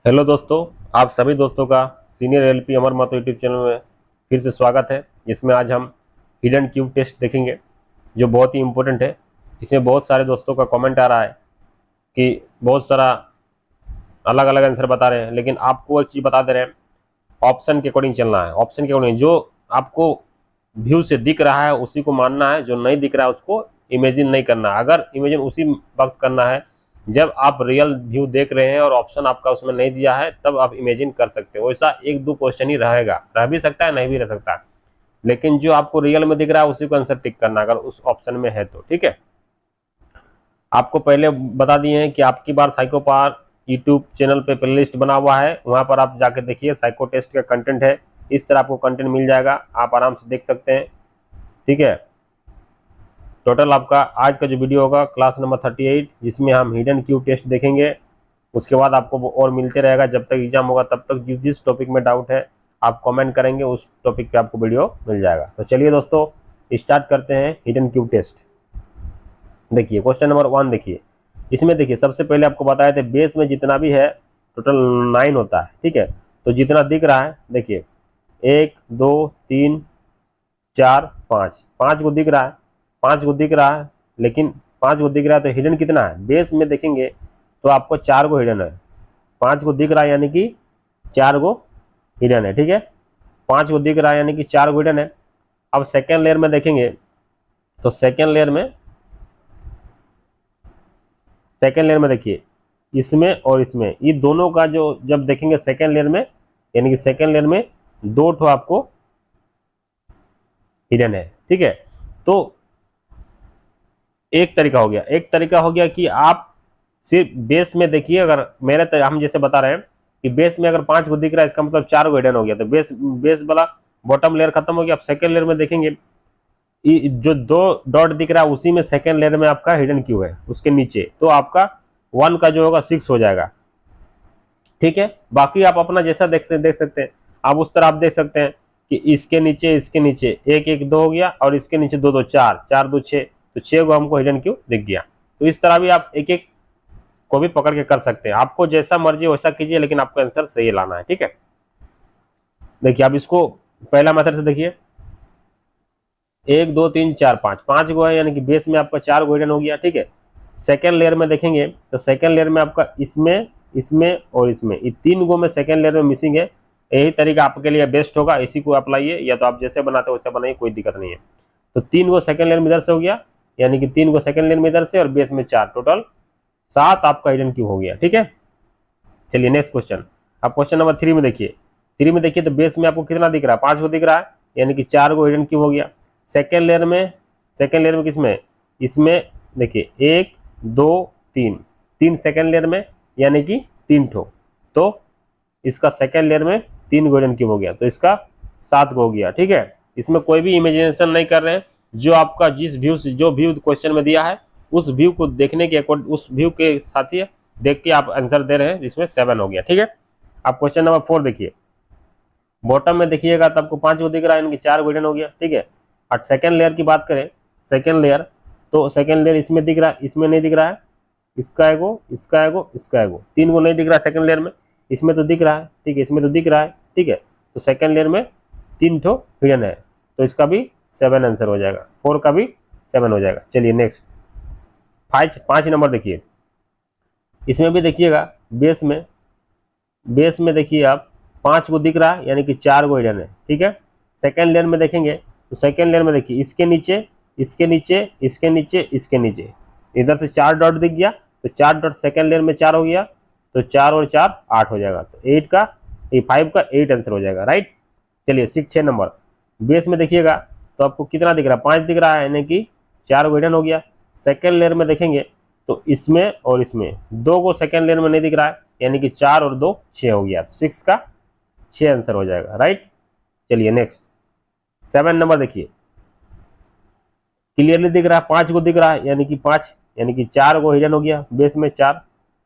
Hello दोस्तों, आप सभी दोस्तों का सीनियर एलपी अमर महतो यूट्यूब चैनल में फिर से स्वागत है। जिसमें आज हम हिडन क्यूब टेस्ट देखेंगे जो बहुत ही इम्पोर्टेंट है। इसमें बहुत सारे दोस्तों का कमेंट आ रहा है कि बहुत सारा अलग अलग आंसर बता रहे हैं, लेकिन आपको एक चीज़ बता दे रहे हैं, ऑप्शन के अकॉर्डिंग चलना है। ऑप्शन के अकॉर्डिंग जो आपको व्यू से दिख रहा है उसी को मानना है, जो नहीं दिख रहा है उसको इमेजिन नहीं करना। अगर इमेजिन उसी वक्त करना है जब आप रियल व्यू देख रहे हैं और ऑप्शन आपका उसमें नहीं दिया है, तब आप इमेजिन कर सकते हो। वैसा एक दो क्वेश्चन ही रहेगा, रह भी सकता है नहीं भी रह सकता है, लेकिन जो आपको रियल में दिख रहा है उसी को आंसर टिक करना अगर उस ऑप्शन में है तो। ठीक है, आपको पहले बता दिए हैं कि आपकी बार साइको पावर यूट्यूब चैनल पे प्लेलिस्ट बना हुआ है, वहां पर आप जाके देखिए, साइको टेस्ट का कंटेंट है। इस तरह आपको कंटेंट मिल जाएगा, आप आराम से देख सकते हैं। ठीक है, टोटल आपका आज का जो वीडियो होगा क्लास नंबर 38, जिसमें हम हिडन क्यूब टेस्ट देखेंगे। उसके बाद आपको वो और मिलते रहेगा जब तक एग्जाम होगा, तब तक जिस जिस टॉपिक में डाउट है आप कमेंट करेंगे, उस टॉपिक पे आपको वीडियो मिल जाएगा। तो चलिए दोस्तों, स्टार्ट करते हैं हिडन क्यूब टेस्ट। देखिए क्वेश्चन नंबर 1, देखिए इसमें देखिए सबसे पहले आपको बताए थे बेस में जितना भी है टोटल 9 होता है। ठीक है, तो जितना दिख रहा है देखिए 1 2 3 4 5, 5 को दिख रहा है, 5 को दिख रहा है, लेकिन 5 को दिख रहा है तो हिडन कितना है? बेस में देखेंगे तो आपको 4 को हिडन है। 5 को दिख रहा है यानी कि 4 को हिडन है। ठीक है, 5 को दिख रहा है यानी कि 4 को हिडन है। अब सेकेंड लेयर में देखेंगे तो सेकेंड लेयर में देखिए इसमें और इसमें, ये दोनों का जो जब देखेंगे सेकेंड लेयर में, यानी कि सेकेंड लेयर में 2 ठो आपको हिडन है। ठीक है, तो एक तरीका हो गया। एक तरीका हो गया कि आप सिर्फ बेस में देखिए, अगर मेरे हम जैसे बता रहे हैं कि बेस में अगर 5 को दिख रहा है इसका मतलब 4 को हिडन हो गया, तो बेस वाला बॉटम लेयर खत्म हो गया। आप सेकेंड लेयर में देखेंगे जो 2 डॉट दिख रहा है उसी में सेकेंड लेयर में आपका हिडन क्यू है उसके नीचे, तो आपका 1 का जो होगा 6 हो जाएगा। ठीक है, बाकी आप अपना जैसा देख सकते हैं। आप उस तरह आप देख सकते हैं कि इसके नीचे 1 1 2 हो गया और इसके नीचे 2 2 4 4 2 6, तो 6 को हमको हिडन क्यू दिख गया। तो इस तरह भी आप एक एक को भी पकड़ के कर सकते हैं, आपको जैसा मर्जी वैसा कीजिए, लेकिन आपको आंसर सही लाना है। ठीक है, देखिए आप इसको पहला मेथड से देखिए, 1 2 3 4 5, 5 गो है यानी कि बेस में आपका 4 गो हिडन हो गया। ठीक है, सेकेंड लेयर में देखेंगे तो सेकेंड लेयर में आपका इसमें इसमें और इसमें, ये 3 गो में सेकेंड लेयर में मिसिंग है। यही तरीका आपके लिए बेस्ट होगा, इसी को अप्लाइए, या तो आप जैसे बनाते हो वैसे बनाइए, कोई दिक्कत नहीं है। तो 3 गो सेकेंड लेयर में इधर से हो गया, यानी कि 3 गो सेकेंड लेयर में इधर से और बेस में 4, टोटल 7 आपका हिडन क्यू हो गया। ठीक है, चलिए नेक्स्ट क्वेश्चन। अब क्वेश्चन नंबर 3 में देखिए, 3 में देखिए तो बेस में आपको कितना दिख रहा है? 5 को दिख रहा है, यानी कि 4 गो हिडन क्यू हो गया। सेकेंड लेयर में किसमें? इसमें देखिए 1 2 3, 3 सेकेंड लेयर में यानी कि 3 ठो, तो इसका सेकेंड लेयर में 3 गो हिडन क्यूब हो गया, तो इसका 7 गो हो गया। ठीक है, इसमें कोई भी इमेजिनेशन नहीं कर रहे हैं, जो आपका जिस व्यू से जो व्यू क्वेश्चन में दिया है उस व्यू को देखने के अकॉर्डिंग, उस व्यू के साथ ही देख के आप आंसर दे रहे हैं, जिसमें 7 हो गया। ठीक है, आप क्वेश्चन नंबर 4 देखिए, बॉटम में देखिएगा तो आपको 5 को दिख रहा है, यानी कि 4 गो हिडन हो गया। ठीक है, और सेकेंड लेयर की बात करें, सेकेंड लेयर, तो सेकेंड लेयर इसमें दिख रहा है, इसमें नहीं दिख रहा है, इसका एगो, इसका एगो, इसका एगो, 3 गो नहीं दिख रहा है सेकेंड लेयर में, इसमें तो दिख रहा है। ठीक है, इसमें तो दिख रहा है। ठीक है, तो सेकेंड लेयर में 3 ठो हिडन है, तो इसका भी 7 आंसर हो जाएगा, 4 का भी 7 हो जाएगा। चलिए नेक्स्ट 5 नंबर देखिए, इसमें भी देखिएगा बेस में देखिए आप 5 को दिख रहा है, यानी कि 4 गो हिडन है। ठीक है, सेकेंड लेयर में देखेंगे तो सेकेंड लेयर में देखिए इसके नीचे इसके नीचे इसके नीचे इसके नीचे, इधर से 4 डॉट दिख गया, तो 4 डॉट सेकेंड लेयर में 4 हो गया, तो 4 और 4 8 हो जाएगा, तो 5 का 8 आंसर हो जाएगा। राइट, चलिए 6 नंबर, बेस में देखिएगा तो आपको कितना दिख रहा है? 5 दिख रहा है, यानी कि 4 गो हिडन हो गया। सेकेंड लेयर में देखेंगे तो इसमें और इसमें 2 गो सेकेंड लेयर में नहीं दिख रहा है, यानी कि 4 और 2 6 हो गया, 6 का 6 आंसर हो जाएगा। राइट, चलिए नेक्स्ट 7 नंबर देखिए, क्लियरली दिख रहा है, 5 को दिख रहा है, यानी कि 5, यानी कि 4 को हिडन हो गया, बेस में 4,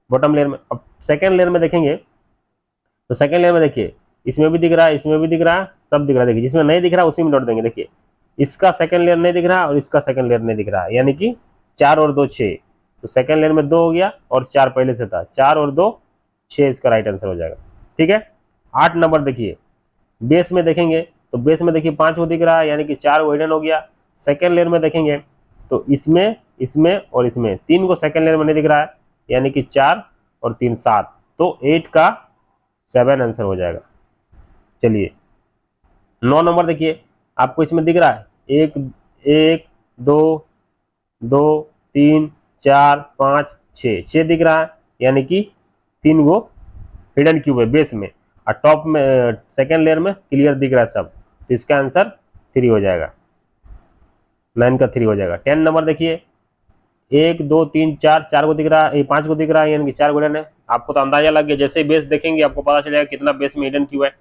बॉटम लेयर में। अब सेकेंड लेयर में देखेंगे तो सेकेंड लेयर में देखिए इसमें भी दिख रहा है, इसमें भी दिख रहा है, सब दिख रहा है। देखिए जिसमें नहीं दिख रहा है उसी में डॉट देंगे। देखिए इसका सेकेंड लेयर नहीं दिख रहा और इसका सेकेंड लेयर नहीं दिख रहा है, यानी कि 4 और 2 6, तो सेकेंड लेयर में 2 हो गया और 4 पहले से था, 4 और 2 6 इसका राइट आंसर हो जाएगा। ठीक है, 8 नंबर देखिए, बेस में देखेंगे तो बेस में देखिए 5 को दिख रहा है, यानी कि 4 को हिडन हो गया। सेकेंड लेयर में देखेंगे तो इसमें इसमें और इसमें 3 को सेकेंड लेयर में नहीं दिख रहा है, यानी कि 4 और 3 7, तो 8 का 7 आंसर हो जाएगा। चलिए 9 नंबर देखिए, आपको इसमें दिख रहा है 1 1 2 2 3 4 5 6, 6 दिख रहा है, यानी कि 3 गो हिडन क्यूब है बेस में, और टॉप में सेकेंड लेयर में क्लियर दिख रहा है सब, तो इसका आंसर 3 हो जाएगा, 9 का 3 हो जाएगा। 10 नंबर देखिए, 1 2 3 4, 4 को दिख रहा है, 5 को दिख रहा है, यानी कि 4 गो हिडन है। आपको तो अंदाजा लग गया, जैसे बेस देखेंगे आपको पता चलेगा कितना बेस में हिडन क्यूब है।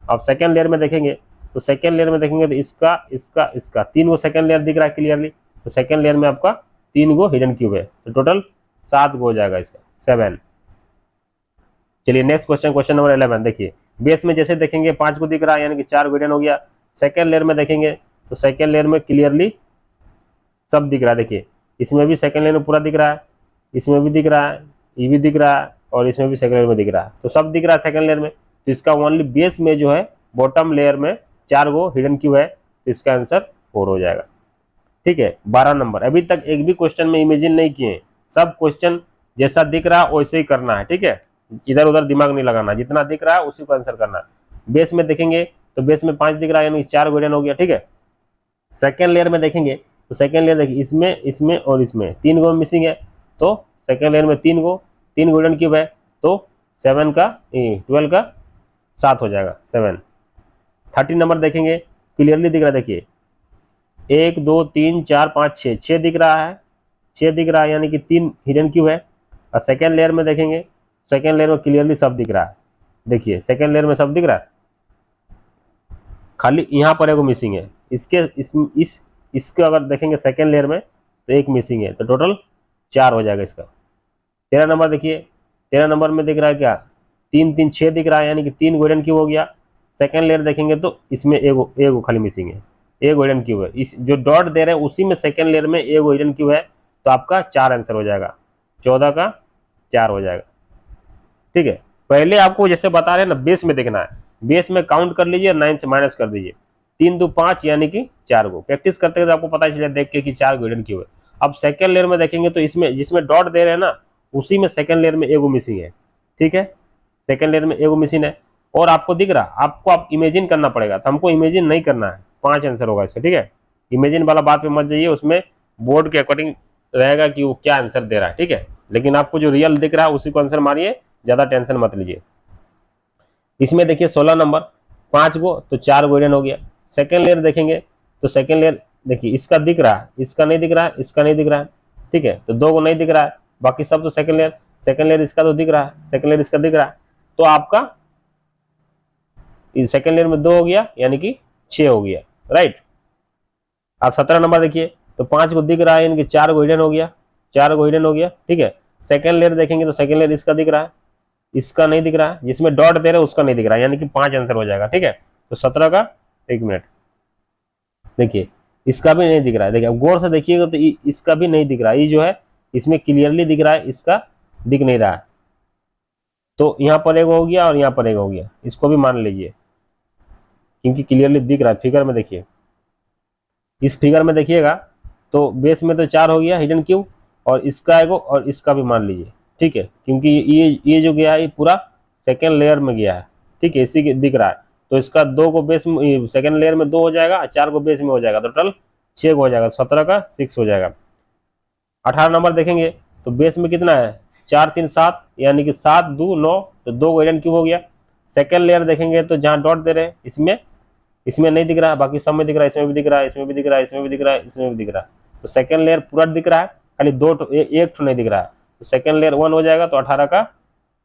अब सेकेंड लेयर में देखेंगे तो सेकेंड लेयर में देखेंगे तो इसका इसका इसका 3 गो सेकेंड लेयर दिख रहा है क्लियरली, तो सेकेंड लेयर में आपका 3 गो हिडन क्यूब है, तो टोटल 7 गो हो जाएगा इसका, 7। चलिए नेक्स्ट क्वेश्चन, क्वेश्चन नंबर 11 देखिए, बेस में जैसे देखेंगे 5 को दिख रहा है, यानी कि 4 गो हिडन हो गया। सेकेंड लेयर में देखेंगे तो सेकेंड लेयर में क्लियरली सब दिख रहा है, देखिए इसमें भी सेकेंड लेयर में पूरा दिख रहा है, इसमें भी दिख रहा है, ये भी दिख रहा है, और इसमें भी सेकेंड लेयर में दिख रहा है, तो सब दिख रहा है सेकेंड लेयर में, तो इसका ओनली बेस में जो है बॉटम लेयर में 4 गो हिडन क्यूब है, तो इसका आंसर 4 हो जाएगा। ठीक है, 12 नंबर, अभी तक एक भी क्वेश्चन में इमेजिन नहीं किए, सब क्वेश्चन जैसा दिख रहा है वैसे ही करना है। ठीक है, इधर उधर दिमाग नहीं लगाना, जितना दिख रहा है उसी को आंसर करना है। बेस में देखेंगे तो बेस में 5 दिख रहा है, यानी 4 गो हिडन हो गया। ठीक है, सेकेंड लेयर में देखेंगे तो सेकेंड लेयर देखिए इसमें इसमें और इसमें 3 गो मिसिंग है, तो सेकेंड लेयर में 3 गो हिडन क्यूब है, तो 7 का 12 का 7 हो जाएगा, 7। 13 नंबर देखेंगे, क्लियरली दिख रहा है, देखिए 1 2 3 4 5 6, 6 दिख रहा है, 6 दिख रहा है, यानी कि 3 हिडन क्यूब है। और सेकेंड लेयर में देखेंगे, सेकेंड लेयर में क्लियरली सब दिख रहा है, देखिए सेकेंड लेयर में सब दिख रहा है, खाली यहाँ पर एगो मिसिंग है, इसके अगर देखेंगे सेकेंड लेयर में तो एक मिसिंग है, तो टोटल 4 हो जाएगा इसका। 13 नंबर देखिए, 13 नंबर में दिख रहा है क्या, 3 3 6 दिख रहा है, यानी कि 3 गो हिडन क्यूब हो गया। सेकेंड लेयर देखेंगे तो इसमें एगो खाली मिसिंग है, एगो हिडन क्यूब है, इस जो डॉट दे रहे हैं उसी में सेकेंड लेयर में एगो हिडन क्यूब है, तो आपका 4 आंसर हो जाएगा, 14 का 4 हो जाएगा। ठीक है, पहले आपको जैसे बता रहे हैं ना, बेस में देखना है, बेस में काउंट कर लीजिए, 9 से माइनस कर दीजिए, 3 2 5, यानी कि 4 गो। प्रैक्टिस करते हैं तो आपको पता चले देख के कि 4 गो हिडन क्यूब है। अब सेकेंड लेयर में देखेंगे तो इसमें जिसमें डॉट दे रहे हैं ना उसी में सेकेंड लेयर में एगो मिसिंग है। ठीक है, सेकेंड लेयर में एगो मिसिंग है, और आपको दिख रहा, आपको आप इमेजिन करना पड़ेगा, तो हमको इमेजिन नहीं करना है, 5 आंसर होगा इसका। ठीक है, इमेजिन वाला बात पे मत जाइए, उसमें बोर्ड के अकॉर्डिंग रहेगा कि वो क्या आंसर दे रहा है। ठीक है, लेकिन आपको जो रियल दिख रहा है उसी को आंसर मारिए, ज्यादा टेंशन मत लीजिए। इसमें देखिए 16 नंबर, 5 गो तो 4 गो हिडन हो गया। सेकेंड लेयर देखेंगे तो सेकेंड लेयर देखिए इसका दिख रहा है, इसका नहीं दिख रहा है, इसका नहीं दिख रहा है। ठीक है, तो 2 को नहीं दिख रहा है, बाकी सब तो सेकेंड लेयर इसका तो दिख रहा है, सेकेंड लेयर इसका दिख रहा है, तो आपका सेकेंड लेयर में 2 हो गया, यानी कि 6 हो गया। राइट, अब 17 नंबर देखिए, तो 5 को दिख रहा है, यानी कि 4 गो हिडन हो गया, 4 गो हिडन हो गया। ठीक है, सेकेंड लेयर देखेंगे तो सेकेंड लेयर इसका दिख रहा है, इसका नहीं दिख रहा है, जिसमें डॉट दे रहे हैं उसका नहीं दिख रहा है, यानी कि 5 आंसर हो जाएगा। ठीक है, तो 17 का 1 मिनट, देखिए इसका भी नहीं दिख रहा है, देखिए अब गौर से देखिएगा तो इसका भी नहीं दिख रहा है, ये जो है इसमें क्लियरली दिख रहा है, इसका दिख नहीं रहा है, तो यहाँ पर एक हो गया और यहाँ पर एक हो गया, इसको भी मान लीजिए क्योंकि क्लियरली दिख रहा है। फिगर में देखिए, इस फिगर में देखिएगा तो बेस में तो 4 हो गया हिडन क्यूब, और इसका एगो और इसका भी मान लीजिए। ठीक है, क्योंकि ये जो गया है ये पूरा सेकेंड लेयर में गया है। ठीक है, इसी के दिख रहा है, तो इसका 2 को बेस में सेकेंड लेयर में 2 हो जाएगा, 4 को बेस में हो जाएगा, टोटल 6 हो जाएगा, 17 का 6 हो जाएगा। 18 नंबर देखेंगे तो बेस में कितना है, 4 3 7, यानी कि 7 2 9, तो 2 हिडन क्यूब हो गया। सेकेंड लेयर देखेंगे तो जहाँ डॉट दे रहे हैं इसमें नहीं दिख रहा है, बाकी सब में दिख रहा है, इसमें भी दिख रहा है, इसमें भी दिख रहा है, इसमें भी दिख रहा है, इसमें भी दिख रहा है, तो सेकेंड लेयर पूरा दिख रहा है, खाली एक नहीं दिख रहा है, तो सेकेंड लेयर 1 हो जाएगा, तो 18 का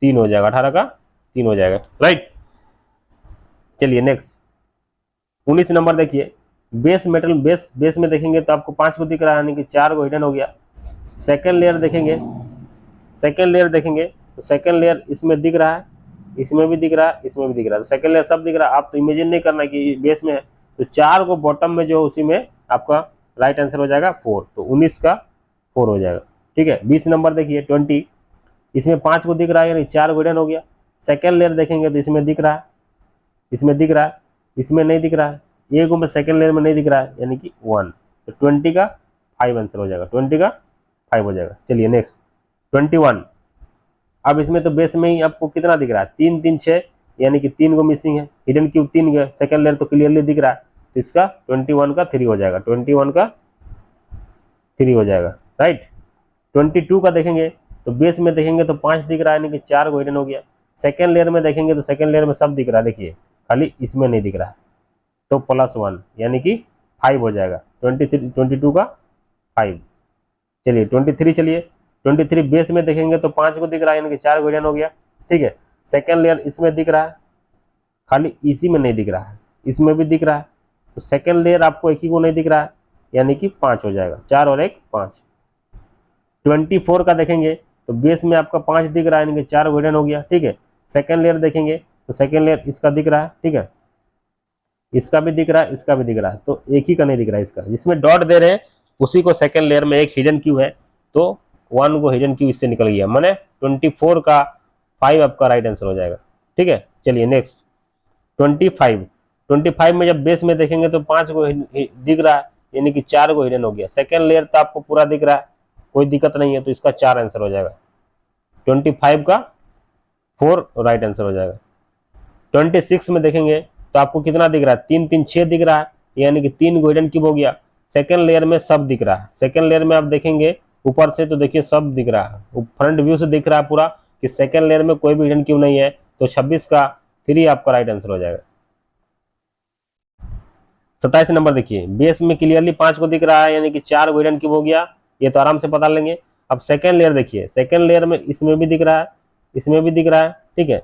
3 हो जाएगा, 18 का 3 हो जाएगा। राइट, चलिए नेक्स्ट 19 नंबर देखिए, बेस मेटल बेस में देखेंगे तो आपको 5 को दिख रहा है, यानी कि 4 को हिडन हो गया। सेकेंड लेयर देखेंगे तो सेकेंड लेयर इसमें दिख रहा है, इसमें भी दिख रहा है, इसमें भी दिख रहा है, तो सेकेंड लेयर सब दिख रहा है। आप तो इमेजिन नहीं करना कि बेस में है, तो 4 को बॉटम में जो उसी में आपका राइट आंसर हो जाएगा 4, तो 19 का 4 हो जाएगा। ठीक है, 20 नंबर देखिए 20, इसमें 5 को दिख रहा है, यानी 4 को हिडन हो गया। सेकेंड लेयर देखेंगे तो इसमें दिख रहा है, इसमें दिख रहा है, इसमें नहीं दिख रहा है, एक में सेकेंड लेयर में नहीं दिख रहा है, यानी कि 1। तो 20 का 5 आंसर हो जाएगा, 20 का 5 हो जाएगा। चलिए नेक्स्ट 21। अब इसमें तो बेस में ही आपको कितना दिख रहा है, 3 3 6, यानी कि 3 को मिसिंग है, हिडन क्यूब 3 गए, सेकेंड लेयर तो क्लियरली दिख रहा है, तो इसका 21 का 3 हो जाएगा, 21 का 3 हो जाएगा, राइट। 22 का देखेंगे तो बेस में देखेंगे तो 5 दिख रहा है, यानी कि 4 को हिडन हो गया। सेकेंड लेयर में देखेंगे तो सेकेंड लेयर में सब दिख रहा है, देखिए खाली इसमें नहीं दिख रहा है, तो +1 यानी कि 5 हो जाएगा। 22 का 5। चलिए 23, चलिए 23 बेस में देखेंगे तो 5 को दिख रहा है, यानी कि 4 को हिडन हो गया, ठीक है। सेकेंड लेयर इसमें दिख रहा है, खाली इसी में नहीं दिख रहा है, इसमें भी दिख रहा है, तो सेकेंड लेयर आपको एक ही को नहीं दिख रहा है, यानी कि 5 हो जाएगा, 4 और 1 5। 24 का देखेंगे तो बेस में आपका 5 दिख रहा है, यानी कि 4 को हिडन हो गया, ठीक है। सेकेंड लेयर देखेंगे तो सेकेंड लेयर इसका दिख रहा है, ठीक है, इसका भी दिख रहा है, इसका भी दिख रहा है, तो एक ही का नहीं दिख रहा है, इसका जिसमें डॉट दे रहे हैं उसी को सेकेंड लेयर में एक हिडन क्यू है, तो 1 को हिडन क्यू इससे निकल गया, माने 24 का 5 आपका राइट आंसर हो जाएगा, ठीक है। चलिए नेक्स्ट 25 में जब बेस में देखेंगे तो 5 को दिख रहा है, यानी कि 4 को हिडन हो गया। सेकेंड लेयर तो आपको पूरा दिख रहा है, कोई दिक्कत नहीं है, तो इसका 4 आंसर हो जाएगा, 25 का 4 राइट आंसर हो जाएगा। 26 में देखेंगे तो आपको कितना दिख रहा है, 3 3 6 दिख रहा है, यानी कि 3 को हिडन क्यूब हो गया। सेकेंड लेयर में सब दिख रहा है, सेकेंड लेयर में आप देखेंगे ऊपर से तो देखिए सब दिख रहा है, फ्रंट व्यू से दिख रहा है पूरा कि सेकेंड लेयर में कोई भी हिडन क्यूब नहीं है, तो 26 का 3 आपका राइट आंसर हो जाएगा। 27 नंबर देखिए, बेस में क्लियरली 5 को दिख रहा है, यानी कि 4 को हिडन क्यूब हो गया, ये तो आराम से पता लेंगे। अब सेकेंड लेयर देखिए, सेकेंड लेयर में इसमें भी दिख रहा है, इसमें भी दिख रहा है, ठीक है,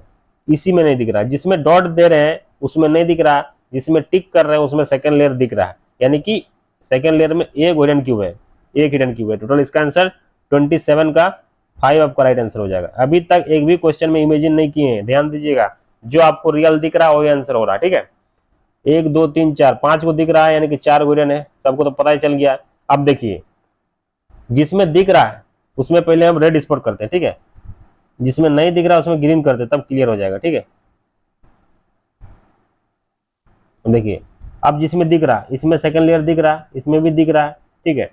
इसी में नहीं दिख रहा है, जिसमें डॉट दे रहे हैं उसमें नहीं दिख रहा है, जिसमें टिक कर रहे हैं उसमें सेकेंड लेयर दिख रहा है, यानी कि सेकेंड लेयर में एक हिडन क्यूब है, एक हिडन क्यूब है। टोटल इसका आंसर 27 का 5 आपका राइट आंसर हो जाएगा। अभी तक एक भी क्वेश्चन में इमेजिन नहीं किए हैं, ध्यान दीजिएगा, जो आपको रियल दिख रहा है वही आंसर हो रहा है, ठीक है। 1 2 3 4 5 को दिख रहा है, यानी कि 4 हिडन है, सबको तो पता ही चल गया। अब देखिए जिसमें दिख रहा है उसमें पहले हम रेड स्पॉट करते हैं, ठीक है, जिसमें नहीं दिख रहा है उसमें ग्रीन करते हैं, तब क्लियर हो जाएगा, ठीक है। देखिए अब जिसमें दिख रहा है इसमें सेकंड लेयर दिख रहा है, इसमें भी दिख रहा है, ठीक है।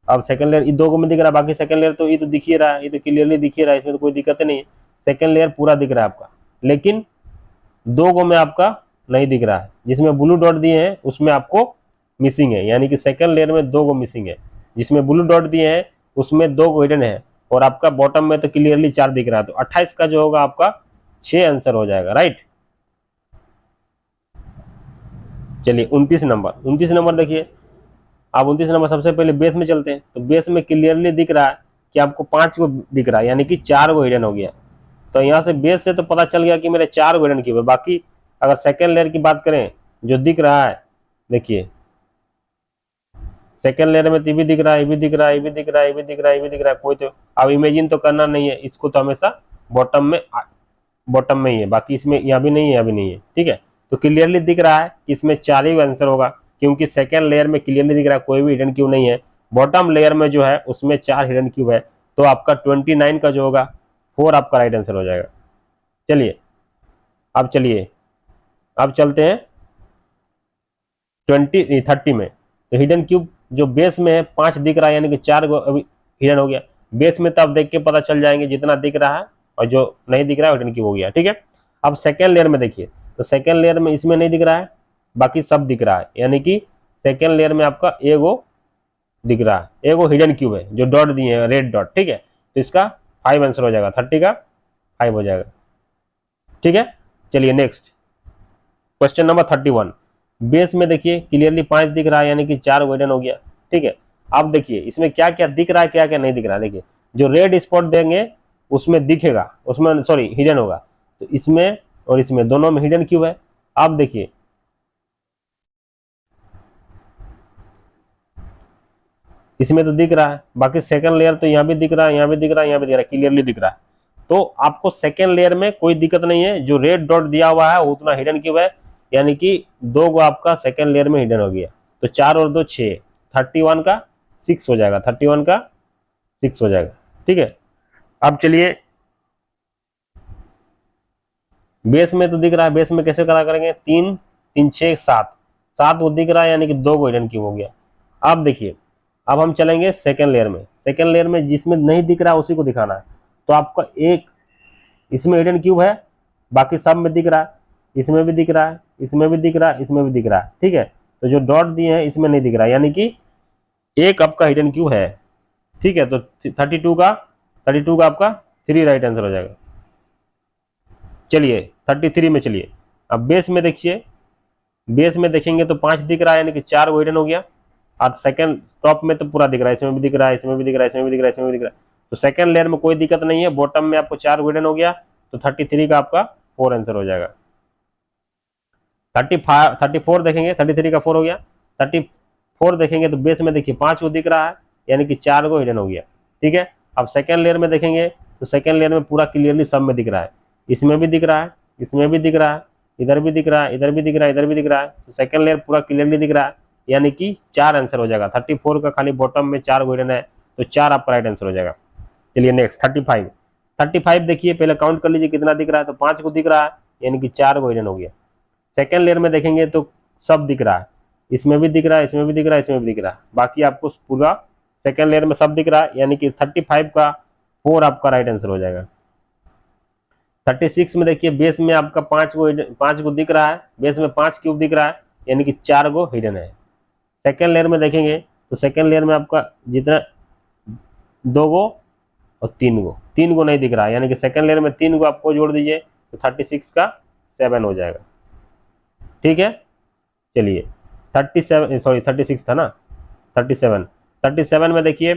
अब सेकंड लेयर दो को में दिख रहा है, बाकी सेकंड लेयर तो ये तो दिख ही रहा है, ये तो क्लियरली दिख ही रहा है, इसमें तो कोई दिक्कत नहीं है, सेकंड लेयर पूरा दिख रहा है आपका। लेकिन 2 को में आपका नहीं दिख रहा है, जिसमें ब्लू डॉट दिए हैं उसमें आपको मिसिंग है, यानी कि सेकंड लेयर में 2 को मिसिंग है, जिसमें ब्लू डॉट दिए हैं उसमें 2 को हिडन है, और आपका बॉटम में तो क्लियरली 4 दिख रहा है, तो 28 का जो होगा आपका 6 आंसर हो जाएगा, राइट। चलिए 29 नंबर देखिए, आप 29 नंबर सबसे पहले बेस में चलते हैं, तो बेस में क्लियरली दिख रहा है कि आपको 5 को दिख रहा है, यानी कि 4 को हिडन हो गया, तो यहाँ से बेस से तो पता चल गया कि मेरे 4 को हिडन किए हुए। बाकी अगर सेकेंड लेयर की बात करें जो दिख रहा है, देखिए सेकेंड लेयर में ये भी दिख रहा है, ये भी दिख रहा है, ये भी दिख रहा है, ये भी दिख रहा है, ये भी दिख रहा है, कोई तो अब इमेजिन तो करना नहीं है, इसको तो हमेशा बॉटम में ही है, बाकी इसमें यहाँ भी नहीं है, यहाँ भी नहीं है, ठीक है। तो क्लियरली दिख रहा है कि इसमें 4 ही आंसर होगा, क्योंकि सेकेंड लेयर में क्लियरली दिख रहा है कोई भी हिडन क्यूब नहीं है, बॉटम लेयर में जो है उसमें 4 हिडन क्यूब है, तो आपका 29 का जो होगा 4 आपका राइट आंसर हो जाएगा। चलिए अब चलते हैं 30 में, तो हिडन क्यूब जो बेस में है 5 दिख रहा है, यानी कि 4 को अभी हिडन हो गया। बेस में तो आप देख के पता चल जाएंगे जितना दिख रहा है, और जो नहीं दिख रहा है हिडन क्यूब हो गया, ठीक है। अब सेकेंड लेयर में देखिए, तो सेकेंड लेयर में इसमें नहीं दिख रहा है, बाकी सब दिख रहा है, यानी कि सेकेंड लेयर में आपका एगो दिख रहा है, एगो हिडन क्यूब है जो डॉट दिए हैं, रेड डॉट, ठीक है, तो इसका 5 आंसर हो जाएगा, 30 का 5 हो जाएगा, ठीक है। चलिए नेक्स्ट क्वेश्चन नंबर 31। बेस में देखिए क्लियरली 5 दिख रहा है, यानी कि 4 हिडन हो गया, ठीक है। अब देखिए इसमें क्या क्या दिख रहा है, क्या क्या नहीं दिख रहा है। देखिए जो रेड स्पॉट देंगे उसमें दिखेगा, उसमें सॉरी हिडन होगा, तो इसमें और इसमें दोनों में हिडन क्यों है। अब देखिए इसमें तो दिख रहा है, बाकी सेकंड लेयर तो यहाँ भी दिख रहा है, यहाँ भी दिख रहा है, यहाँ भी दिख रहा है, क्लियरली दिख रहा है, तो आपको सेकंड लेयर में कोई दिक्कत नहीं है, जो रेड डॉट दिया हुआ है उतना हिडन क्यों है, यानी कि 2 को आपका सेकंड लेयर में हिडन हो गया, तो 4 और 2 6, 31 का 6 हो जाएगा, 31 का 6 हो जाएगा, ठीक है। अब चलिए बेस में तो दिख रहा है, बेस में कैसे करा करेंगे, 3 3 6 7, 7 वो दिख रहा है यानी कि 2 को हिडन क्यूब हो गया। अब देखिए, अब हम चलेंगे सेकेंड लेयर में। सेकेंड लेयर में जिसमें नहीं दिख रहा है उसी को दिखाना है। तो आपका एक इसमें हिडन क्यूब है, बाकी सब में दिख रहा है, इसमें भी दिख रहा है, इसमें भी दिख रहा है, इसमें भी दिख रहा है, ठीक है। तो जो डॉट दिए हैं इसमें नहीं दिख रहा है, यानी कि एक आपका हिडन क्यूब है, ठीक है। तो 32 का आपका 3 राइट आंसर हो जाएगा। चलिए 33 में चलिए, अब बेस में देखिए, बेस में देखेंगे तो 5 दिख रहा है यानी कि 4 को हिडन हो गया। और सेकंड टॉप में तो पूरा दिख रहा है, इसमें भी दिख रहा है, इसमें भी दिख रहा है, इसमें भी दिख रहा है, इसमें भी दिख रहा है। तो सेकंड लेयर में कोई दिक्कत नहीं है, बॉटम में आपको 4 हिडन हो गया, तो 33 का आपका 4 आंसर हो जाएगा। 34 देखेंगे, 33 का 4 हो गया। 34 देखेंगे तो बेस में देखिए 5 को दिख रहा है यानी कि 4 को हिडन हो गया, ठीक है। अब सेकंड लेयर में देखेंगे तो सेकंड लेयर में पूरा क्लियरली सब में दिख रहा है, इसमें भी दिख रहा है, इसमें भी दिख रहा है, इधर भी दिख रहा है, इधर भी दिख रहा है, इधर भी दिख रहा है। तो सेकंड लेयर पूरा क्लियरली दिख रहा है यानी कि 4 आंसर हो जाएगा। 34 का खाली बॉटम में 4 को हिडन है, तो 4 आपका राइट आंसर हो जाएगा। चलिए नेक्स्ट 35 देखिए, पहले काउंट कर लीजिए कितना दिख रहा है, तो 5 को दिख रहा है यानी कि 4 को हिडन हो गया। सेकेंड लेयर में देखेंगे तो सब दिख रहा है, इसमें भी दिख रहा है, इसमें भी दिख रहा है, इसमें भी दिख रहा है, बाकी आपको पूरा सेकेंड लेयर में सब दिख रहा है यानी कि 35 का 4 आपका राइट आंसर हो जाएगा। 36 में देखिए, बेस में आपका 5 को दिख रहा है, बेस में 5 क्यूब दिख रहा है यानी कि 4 को हिडन है। सेकेंड लेयर में देखेंगे तो सेकेंड लेयर में आपका जितना 2 को और 3 को नहीं दिख रहा है यानी कि सेकेंड लेयर में 3 को आपको जोड़ दीजिए तो 36 का 7 हो जाएगा, ठीक है। चलिए 36 था ना, 37 में देखिए,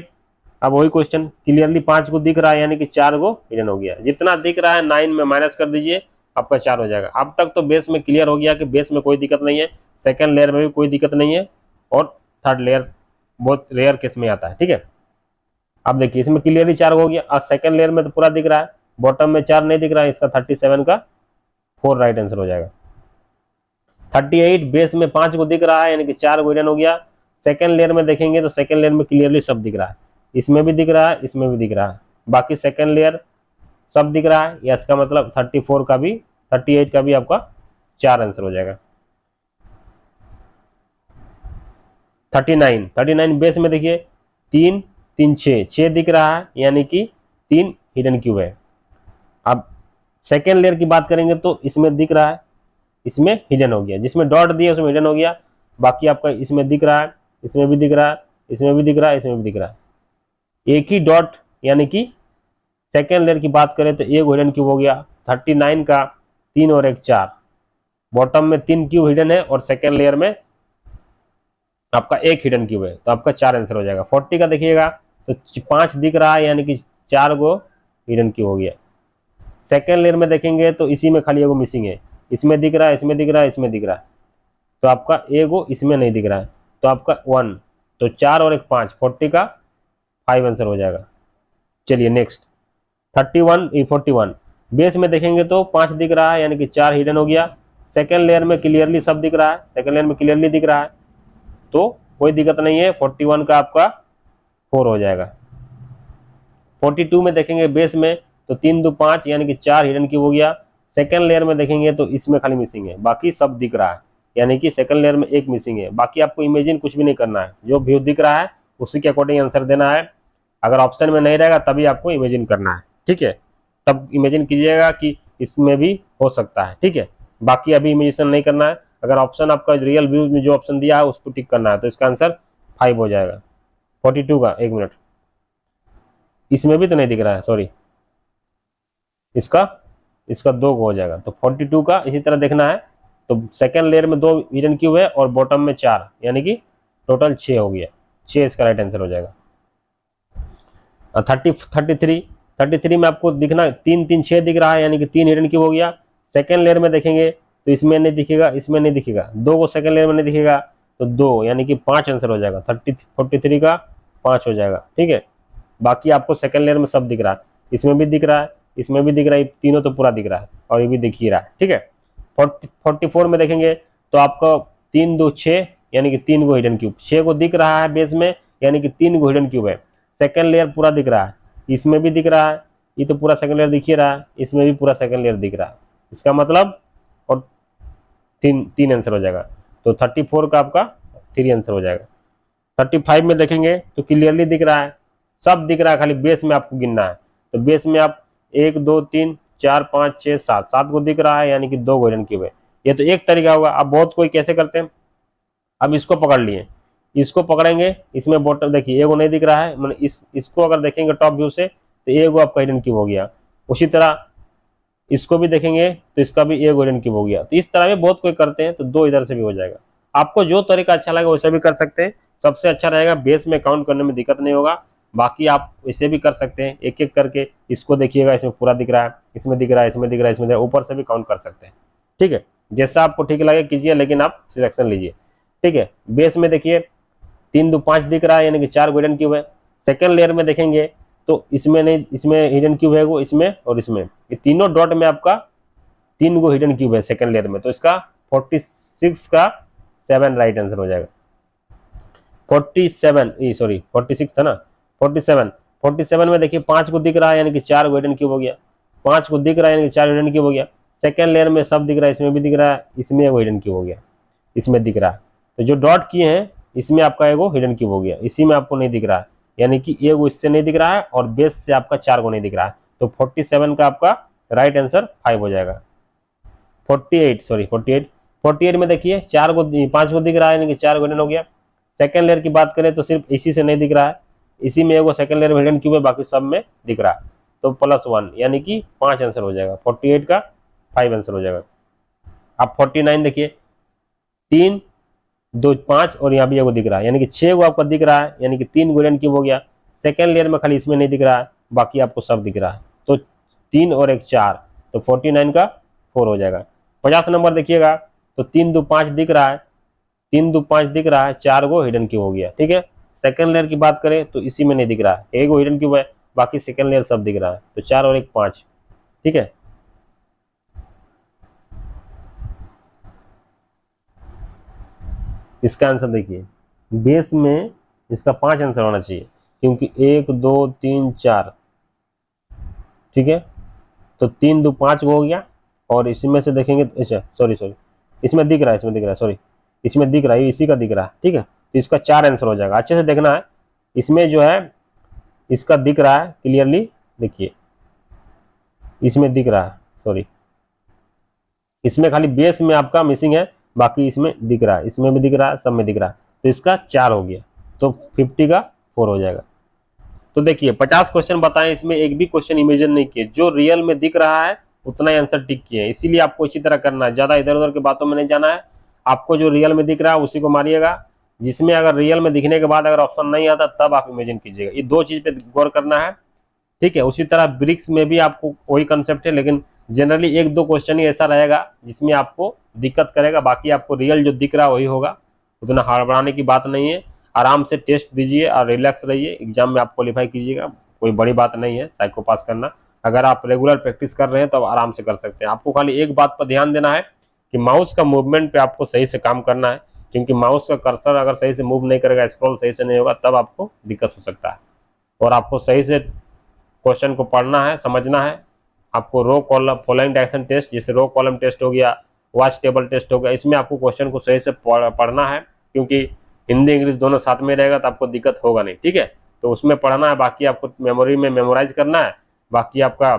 अब वही क्वेश्चन, क्लियरली 5 को दिख रहा है यानी कि 4 को हिडन हो गया। जितना दिख रहा है 9 में माइनस कर दीजिए, आपका 4 हो जाएगा। अब तक तो बेस में क्लियर हो गया कि बेस में कोई दिक्कत नहीं है, सेकंड लेयर में भी कोई दिक्कत नहीं है, और थर्ड लेयर बहुत रेयर केस में आता है, ठीक है। अब देखिए इसमें क्लियरली 4 हो गया, और सेकंड लेयर में तो पूरा दिख रहा है, बॉटम में 4 नहीं दिख रहा है, इसका 37 का 4 राइट आंसर हो जाएगा। 38 बेस में 5 को दिख रहा है यानी कि 4 को हिडन हो गया। सेकंड लेयर में देखेंगे तो सेकंड लेयर में क्लियरली सब दिख रहा है, इसमें भी दिख रहा है, इसमें भी दिख रहा है, बाकी सेकंड लेयर सब दिख रहा है, या इसका मतलब 34 का भी 38 का भी आपका 4 आंसर हो जाएगा। 39 बेस में देखिए 3 3 6 दिख रहा है यानी कि 3 हिडन क्यूब है। अब सेकेंड लेयर की बात करेंगे तो इसमें दिख रहा है, इसमें हिडन हो गया, जिसमें डॉट दिया उसमें हिडन हो गया, बाकी आपका इसमें दिख रहा है, इसमें भी दिख रहा है, इसमें भी दिख रहा है, इसमें भी दिख रहा है। एक ही डॉट यानी कि सेकेंड लेयर की बात करें तो एक हिडन क्यूब हो गया। 39 का 3 और 1 4, बॉटम में 3 क्यूब हिडन है और सेकेंड लेयर में आपका 1 हिडन क्यूब है, तो आपका 4 आंसर हो जाएगा। 40 का देखिएगा तो 5 दिख रहा है यानी कि 4 को हिडन क्यूब हो गया। सेकेंड लेयर में देखेंगे तो इसी में खाली एगो मिसिंग है, इसमें दिख रहा है, इसमें दिख रहा है, इसमें दिख रहा है, तो आपका एगो इसमें नहीं दिख रहा है, तो आपका 1, तो 4 और 1 5, 40 का 5 आंसर हो जाएगा। चलिए नेक्स्ट 41 बेस में देखेंगे तो 5 दिख रहा है यानी कि 4 हिडन हो गया। सेकेंड लेयर में क्लियरली सब दिख रहा है, सेकेंड लेयर में क्लियरली दिख रहा है, तो कोई दिक्कत नहीं है, 41 का आपका 4 हो जाएगा। 42 में देखेंगे बेस में तो 3 2 5 यानी कि 4 हिडन क्यूब हो गया। सेकेंड लेयर में देखेंगे तो इसमें खाली मिसिंग है, बाकी सब दिख रहा है यानी कि सेकेंड लेयर में एक मिसिंग है। बाकी आपको इमेजिन कुछ भी नहीं करना है, जो व्यू दिख रहा है उसी के अकॉर्डिंग आंसर देना है। अगर ऑप्शन में नहीं रहेगा तभी आपको इमेजिन करना है, ठीक है, तब इमेजिन कीजिएगा कि इसमें भी हो सकता है, ठीक है। बाकी अभी इमेजिनेशन नहीं करना है। अगर ऑप्शन आपका रियल व्यू में जो ऑप्शन दिया है उसको टिक करना है, तो इसका आंसर 5 हो जाएगा। 42 का 1 मिनट, इसमें भी तो नहीं दिख रहा है, सॉरी, इसका 2 हो जाएगा, तो 42 का इसी तरह देखना है। तो सेकेंड लेयर में 2 हिडन क्यूब है और बॉटम में 4 यानी कि टोटल 6 हो गया, 6 इसका राइट आंसर हो जाएगा। 33 में आपको दिखना 3 3 6 दिख रहा है यानी कि 3 हिडन क्यूब हो गया। सेकेंड लेयर में देखेंगे तो इसमें नहीं दिखेगा, इसमें नहीं दिखेगा, 2 को सेकेंड लेयर में नहीं दिखेगा, तो 2 यानी कि 5 आंसर हो जाएगा। 43 का 5 हो जाएगा, ठीक है। बाकी आपको सेकेंड लेयर में सब दिख रहा है, इसमें भी दिख रहा है, इसमें भी दिख रहा है, तीनों तो पूरा दिख रहा है और ये भी दिख ही रहा है, ठीक है। 44 में देखेंगे तो आपको 3 2 6 यानी कि 3 को हिडन क्यूब, 6 को दिख रहा है बेस में यानी कि 3 को हिडन क्यूब है। सेकेंड लेयर पूरा दिख रहा है, इसमें भी दिख रहा है, ये तो पूरा सेकेंड लेयर दिख ही रहा है, इसमें भी पूरा सेकेंड लेयर दिख रहा है, इसका मतलब, और तीन आंसर हो जाएगा। तो 34 का आपका 3 आंसर हो जाएगा। 35 में देखेंगे तो क्लियरली दिख रहा है, सब दिख रहा है, खाली बेस में आपको गिनना है। तो बेस में आप 1 2 3 4 5 6 7 7 को दिख रहा है, यानी कि 2 हिडन क्यूब है। ये तो एक तरीका होगा। अब बहुत कोई कैसे करते हैं, अब इसको पकड़ लिए, इसको पकड़ेंगे, इसमें बॉटम देखिए एगो नहीं दिख रहा है, मतलब इसको अगर देखेंगे टॉप व्यू से तो एगो आपका हिडन क्यूब हो गया। उसी तरह इसको भी देखेंगे तो इसका भी एगो हिडन क्यूब हो गया। तो इस तरह में बहुत कोई करते हैं, तो 2 इधर से भी हो जाएगा। आपको जो तरीका अच्छा लगे वैसे भी कर सकते हैं, सबसे अच्छा रहेगा, बेस में काउंट करने में दिक्कत नहीं होगा। बाकी आप इसे भी कर सकते हैं, एक एक करके इसको देखिएगा, इसमें पूरा दिख रहा है, इसमें दिख रहा है, इसमें दिख रहा है, इसमें ऊपर से भी काउंट कर सकते हैं। ठीक है, जैसा आपको ठीक लगे कीजिए, लेकिन आप सिलेक्शन लीजिए। ठीक है, बेस में देखिए 3 2 5 दिख रहा है, यानी कि 4 हिडन क्यूब है। सेकेंड लेयर में देखेंगे तो इसमें नहीं, इसमें हिडन क्यूब है वो, इसमें और इसमें, ये तीनों डॉट में आपका 3 गो हिडन क्यूब है सेकेंड लेयर में। तो इसका 46 का 7 राइट आंसर हो जाएगा। 47 सॉरी 46 था ना, 47 में देखिए 5 को दिख रहा है, यानी कि 4 गो हिडन क्यूब हो गया। 5 को दिख रहा है, यानी कि 4 हिडन क्यूब हो गया। सेकेंड लेयर में सब दिख रहा है, इसमें भी दिख रहा है, इसमें एगो हिडन क्यूब हो गया, इसमें दिख रहा है। तो जो डॉट किए हैं इसमें आपका एगो हिडन क्यूब हो गया, इसी में आपको नहीं दिख रहा है, यानी कि एगो इससे नहीं दिख रहा है और बेस से आपका 4 को नहीं दिख रहा है। तो 47 का आपका राइट आंसर 5 हो जाएगा। 48 में देखिए 5 को दिख रहा है, यानी कि 4 हिडन हो गया। सेकेंड लेयर की बात करें तो सिर्फ इसी से नहीं दिख रहा है, इसी में एगो सेकेंड लेयर में हिडन क्यूब है, बाकी सब में दिख रहा है। तो +1 यानी कि 5 आंसर हो जाएगा। 48 का 5 आंसर हो जाएगा। अब 49 देखिए 3 2 5 और यहाँ भी एगो दिख रहा है, यानी कि 6 गो आपका दिख रहा है, यानी कि 3 हिडन क्यूब हो गया। सेकेंड लेयर में खाली इसमें नहीं दिख रहा है, बाकी आपको सब दिख रहा है। तो 3 और 1 4, तो 49 का 4 हो जाएगा। 50 नंबर देखिएगा तो 3 2 5 दिख रहा है, 3 2 5 दिख रहा है, 4 गो हिडन क्यूब हो गया। ठीक है, सेकेंड लेयर की बात करें तो इसी में नहीं दिख रहा है, एगो हिडन क्यूब है, बाकी सेकेंड लेयर सब दिख रहा है। तो 4 और 1 5। ठीक है, इसका आंसर देखिए, बेस में इसका 5 आंसर होना चाहिए, क्योंकि 1 2 3 4। ठीक है, तो 3 2 5 हो गया, और इसमें से देखेंगे, अच्छा सॉरी इसमें दिख रहा है, सॉरी इसमें दिख रहा है, इसी का दिख रहा है। ठीक है, तो इसका 4 आंसर हो जाएगा। अच्छे से देखना है, इसमें जो है इसका दिख रहा है क्लियरली, देखिए इसमें दिख रहा है, सॉरी इसमें खाली बेस में आपका मिसिंग है, बाकी इसमें दिख रहा है, इसमें भी दिख रहा है, सब में दिख रहा है। तो इसका 4 हो गया, तो 50 का 4 हो जाएगा। तो देखिए 50 क्वेश्चन बताएं, इसमें एक भी क्वेश्चन इमेजिन नहीं किए, जो रियल में दिख रहा है उतना ही आंसर टिक किए। इसीलिए आपको इसी तरह करना है, ज्यादा इधर उधर की बातों में नहीं जाना है। आपको जो रियल में दिख रहा है उसी को मारिएगा, जिसमें अगर रियल में दिखने के बाद अगर ऑप्शन नहीं आता तब आप इमेजिन कीजिएगा। ये 2 चीज पे गौर करना है। ठीक है, उसी तरह ब्रिक्स में भी आपको वही कंसेप्ट है, लेकिन जनरली 1 2 क्वेश्चन ही ऐसा रहेगा जिसमें आपको दिक्कत करेगा, बाकी आपको रियल जो दिख रहा है वही होगा। उतना हड़बड़ाने की बात नहीं है, आराम से टेस्ट दीजिए और रिलैक्स रहिए, एग्जाम में आप क्वालिफाई कीजिएगा। कोई बड़ी बात नहीं है साइको पास करना, अगर आप रेगुलर प्रैक्टिस कर रहे हैं तो आप आराम से कर सकते हैं। आपको खाली एक बात पर ध्यान देना है कि माउस का मूवमेंट पे आपको सही से काम करना है, क्योंकि माउस का कर्सर अगर सही से मूव नहीं करेगा, स्क्रॉल सही से नहीं होगा, तब आपको दिक्कत हो सकता है। और आपको सही से क्वेश्चन को पढ़ना है, समझना है। आपको row column following direction test, जैसे रो कॉलम टेस्ट हो गया, वॉच टेबल टेस्ट हो गया, इसमें आपको क्वेश्चन को सही से पढ़ना है, क्योंकि हिंदी इंग्लिश दोनों साथ में रहेगा तो आपको दिक्कत होगा नहीं। ठीक है, तो उसमें पढ़ना है, बाकी आपको मेमोरी में मेमोराइज करना है। बाकी आपका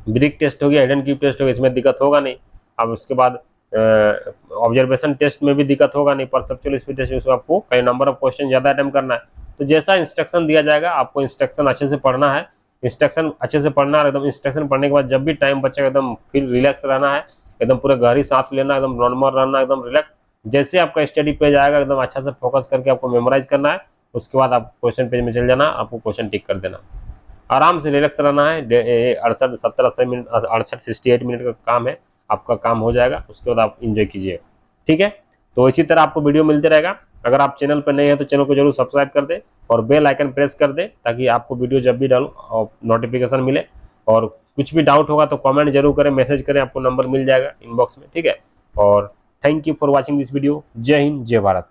ब्रिक टेस्ट हो गया, हिडन क्यूब टेस्ट हो गया, इसमें दिक्कत होगा नहीं। अब उसके बाद ऑब्जर्वेशन टेस्ट में भी दिक्कत होगा नहीं। परसेप्चुअल स्पीड टेस्ट में आपको कई नंबर ऑफ क्वेश्चन ज़्यादा अटेम्प्ट करना है। तो जैसा इंस्ट्रक्शन दिया जाएगा आपको इंस्ट्रक्शन अच्छे से पढ़ना है, इंस्ट्रक्शन अच्छे से पढ़ना है। एकदम इंस्ट्रक्शन पढ़ने के बाद जब भी टाइम बचेगा एकदम फिर रिलैक्स रहना है, एकदम पूरा गहरी सांस लेना, एकदम नॉर्मल रहना, एकदम रिलैक्स। जैसे आपका स्टडी पेज आएगा एकदम अच्छा से फोकस करके आपको मेमोराइज करना है। उसके बाद आप क्वेश्चन पेज में चल जाना, आपको क्वेश्चन टिक कर देना, आराम से रिलैक्स रहना है। 68 70 80 मिनट 68 68 मिनट का काम है, आपका काम हो जाएगा। उसके बाद आप इंजॉय कीजिए। ठीक है, तो इसी तरह आपको वीडियो मिलते रहेगा। अगर आप चैनल पर नए हैं तो चैनल को जरूर सब्सक्राइब कर दे और बेल आइकन प्रेस कर दे, ताकि आपको वीडियो जब भी डालूं नोटिफिकेशन मिले। और कुछ भी डाउट होगा तो कमेंट जरूर करें, मैसेज करें, आपको नंबर मिल जाएगा इनबॉक्स में। ठीक है, और thank you for watching this video. जय हिंद, जय भारत।